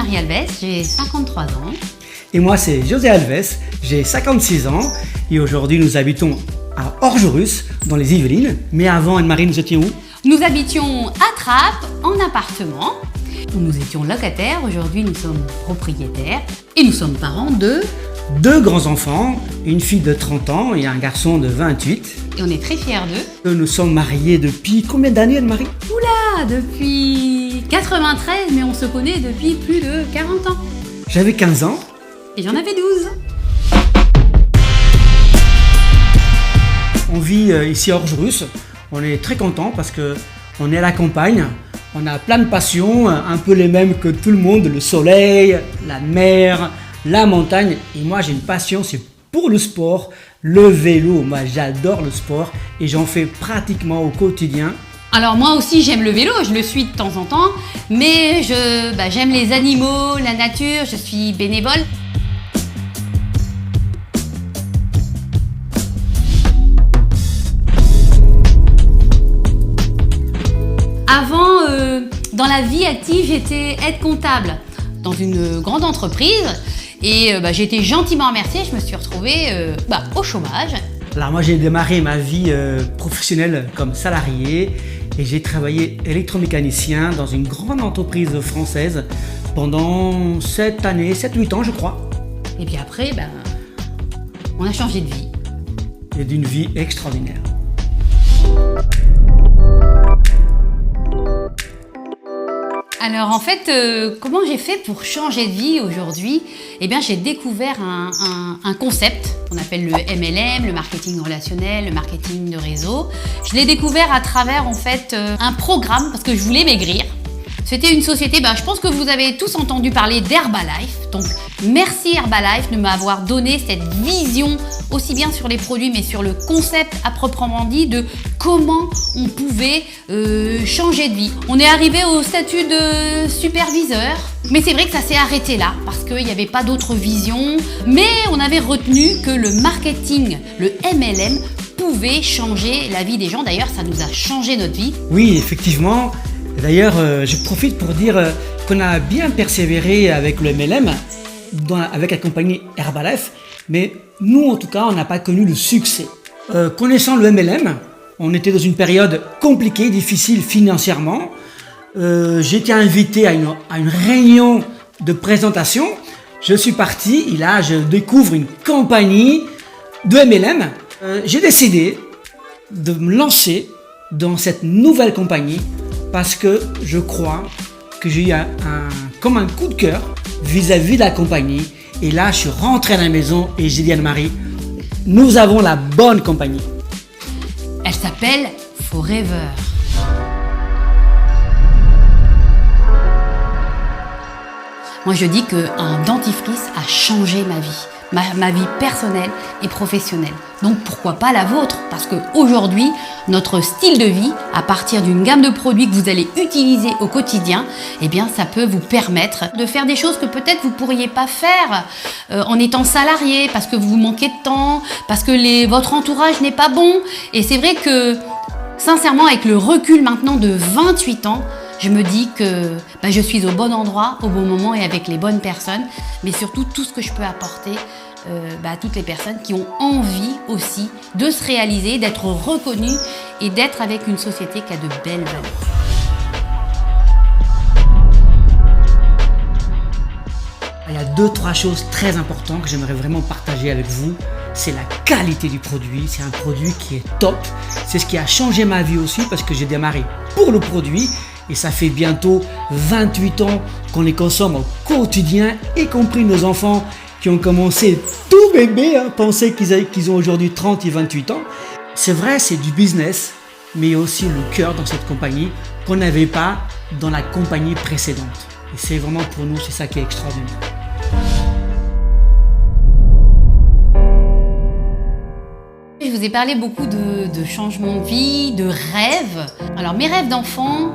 Marie Alves, j'ai 53 ans. Et moi, c'est José Alves, j'ai 56 ans et aujourd'hui nous habitons à Orgerus, dans les Yvelines. Mais avant, Anne-Marie, nous étions où? Nous habitions à Trappes, en appartement. Nous étions locataires, aujourd'hui nous sommes propriétaires et nous sommes parents de... 2 grands-enfants, une fille de 30 ans et un garçon de 28. Et on est très fiers d'eux. Nous sommes mariés depuis combien d'années, Anne-Marie? Oula, depuis 93, mais on se connaît depuis plus de 40 ans. J'avais 15 ans. Et j'en avais 12. On vit ici à Orgerus. On est très content parce qu'on est à la campagne. On a plein de passions, un peu les mêmes que tout le monde. Le soleil, la mer, la montagne. Et moi, j'ai une passion, c'est pour le sport, le vélo. Moi, j'adore le sport et j'en fais pratiquement au quotidien. Alors moi aussi j'aime le vélo, je le suis de temps en temps, mais j'aime les animaux, la nature, je suis bénévole. Avant, dans la vie active, j'étais aide comptable dans une grande entreprise et j'ai été gentiment remerciée, je me suis retrouvée au chômage. Alors moi j'ai démarré ma vie professionnelle comme salarié et j'ai travaillé électromécanicien dans une grande entreprise française pendant 7-8 ans je crois. Et puis après, on a changé de vie. Et d'une vie extraordinaire. Alors en fait, comment j'ai fait pour changer de vie aujourd'hui? Eh bien j'ai découvert un concept qu'on appelle le MLM, le marketing relationnel, le marketing de réseau. Je l'ai découvert à travers en fait un programme parce que je voulais maigrir. C'était une société, je pense que vous avez tous entendu parler d'Herbalife. Donc merci Herbalife de m'avoir donné cette vision aussi bien sur les produits mais sur le concept à proprement dit de comment on pouvait changer de vie. On est arrivé au statut de superviseur, mais c'est vrai que ça s'est arrêté là parce qu'il n'y avait pas d'autre vision. Mais on avait retenu que le marketing, le MLM, pouvait changer la vie des gens. D'ailleurs, ça nous a changé notre vie. Oui, effectivement. D'ailleurs, je profite pour dire qu'on a bien persévéré avec le MLM, avec la compagnie Herbalife, mais nous, en tout cas, on n'a pas connu le succès. Connaissant le MLM, on était dans une période compliquée, difficile financièrement. J'ai été invité à une réunion de présentation. Je suis parti et là, je découvre une compagnie de MLM. J'ai décidé de me lancer dans cette nouvelle compagnie parce que je crois que j'ai eu comme un coup de cœur vis-à-vis de la compagnie. Et là, je suis rentré à la maison et j'ai dit à Anne-Marie, nous avons la bonne compagnie. Elle s'appelle Forever. Moi, je dis qu'un dentifrice a changé ma vie. Ma vie personnelle et professionnelle. Donc pourquoi pas la vôtre? Parce qu'aujourd'hui, notre style de vie, à partir d'une gamme de produits que vous allez utiliser au quotidien, eh bien ça peut vous permettre de faire des choses que peut-être vous ne pourriez pas faire en étant salarié, parce que vous manquez de temps, parce que votre entourage n'est pas bon. Et c'est vrai que, sincèrement, avec le recul maintenant de 28 ans, je me dis que je suis au bon endroit, au bon moment et avec les bonnes personnes, mais surtout tout ce que je peux apporter à toutes les personnes qui ont envie aussi de se réaliser, d'être reconnues et d'être avec une société qui a de belles valeurs. Il y a 2-3 choses très importantes que j'aimerais vraiment partager avec vous. C'est la qualité du produit, c'est un produit qui est top. C'est ce qui a changé ma vie aussi parce que j'ai démarré pour le produit. Et ça fait bientôt 28 ans qu'on les consomme au quotidien, y compris nos enfants qui ont commencé tout bébé, penser qu'ils ont aujourd'hui 30 et 28 ans. C'est vrai, c'est du business, mais il y a aussi le cœur dans cette compagnie qu'on n'avait pas dans la compagnie précédente. Et c'est vraiment pour nous, c'est ça qui est extraordinaire. Je vous ai parlé beaucoup de changement de vie, de rêves. Alors mes rêves d'enfant,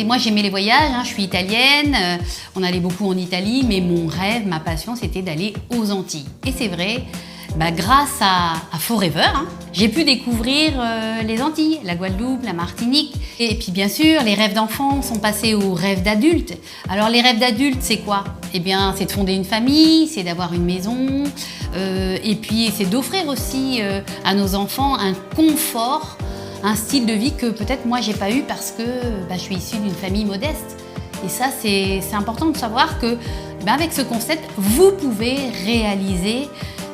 moi j'aimais les voyages, je suis italienne, on allait beaucoup en Italie, mais mon rêve, ma passion, c'était d'aller aux Antilles. Et c'est vrai, Grâce à Forever, j'ai pu découvrir les Antilles, la Guadeloupe, la Martinique. Et puis bien sûr, les rêves d'enfants sont passés aux rêves d'adultes. Alors les rêves d'adultes, c'est quoi? Eh bien, c'est de fonder une famille, c'est d'avoir une maison, et puis c'est d'offrir aussi à nos enfants un confort, un style de vie que peut-être moi j'ai pas eu parce que je suis issue d'une famille modeste. Et ça, c'est important de savoir que avec ce concept, vous pouvez réaliser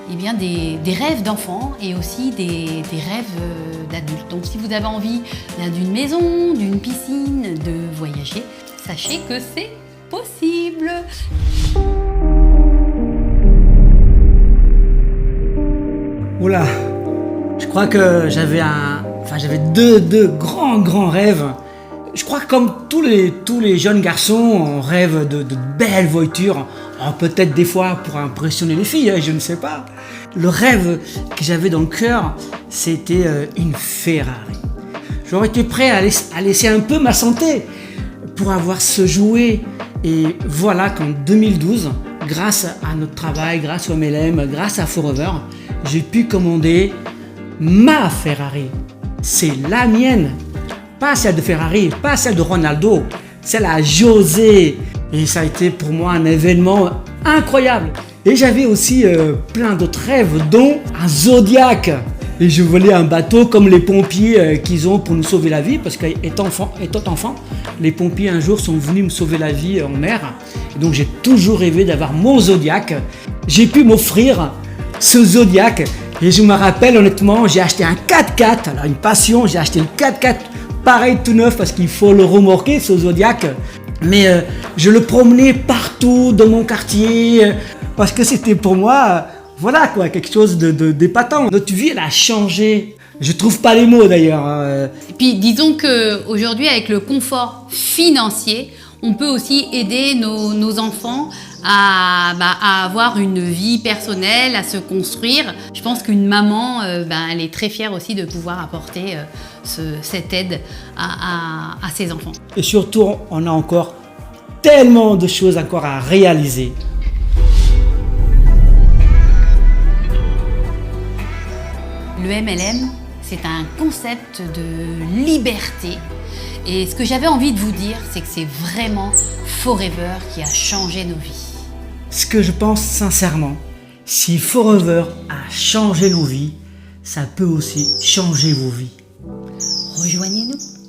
des rêves d'enfants et aussi des rêves d'adultes. Donc si vous avez envie d'une maison, d'une piscine, de voyager, sachez que c'est possible. Oula, je crois que j'avais deux grands rêves. Je crois que comme tous les jeunes garçons, on rêve de belles voitures, peut-être des fois pour impressionner les filles, je ne sais pas. Le rêve que j'avais dans le cœur, c'était une Ferrari. J'aurais été prêt à laisser un peu ma santé pour avoir ce jouet. Et voilà qu'en 2012, grâce à notre travail, grâce au MLM, grâce à Forever, j'ai pu commander ma Ferrari. C'est la mienne. Pas celle de Ferrari, pas celle de Ronaldo, celle à José. Et ça a été pour moi un événement incroyable. Et j'avais aussi plein d'autres rêves, dont un Zodiac. Et je voulais un bateau comme les pompiers qu'ils ont pour nous sauver la vie. Parce qu'étant enfant, les pompiers un jour sont venus me sauver la vie en mer. Et donc j'ai toujours rêvé d'avoir mon Zodiac. J'ai pu m'offrir ce Zodiac. Et je me rappelle honnêtement, j'ai acheté un 4x4. Alors une passion, j'ai acheté le 4x4 pareil tout neuf parce qu'il faut le remorquer ce Zodiac. Mais je le promenais partout dans mon quartier parce que c'était pour moi, quelque chose d'épatant. Notre vie, elle a changé. Je trouve pas les mots d'ailleurs. Et puis disons qu'aujourd'hui, avec le confort financier, on peut aussi aider nos enfants à avoir une vie personnelle, à se construire. Je pense qu'une maman, elle est très fière aussi de pouvoir apporter cette aide à ses enfants. Et surtout, on a encore tellement de choses encore à réaliser. Le MLM, c'est un concept de liberté. Et ce que j'avais envie de vous dire, c'est que c'est vraiment Forever qui a changé nos vies. Ce que je pense sincèrement, si Forever a changé nos vies, ça peut aussi changer vos vies. Rejoignez-nous.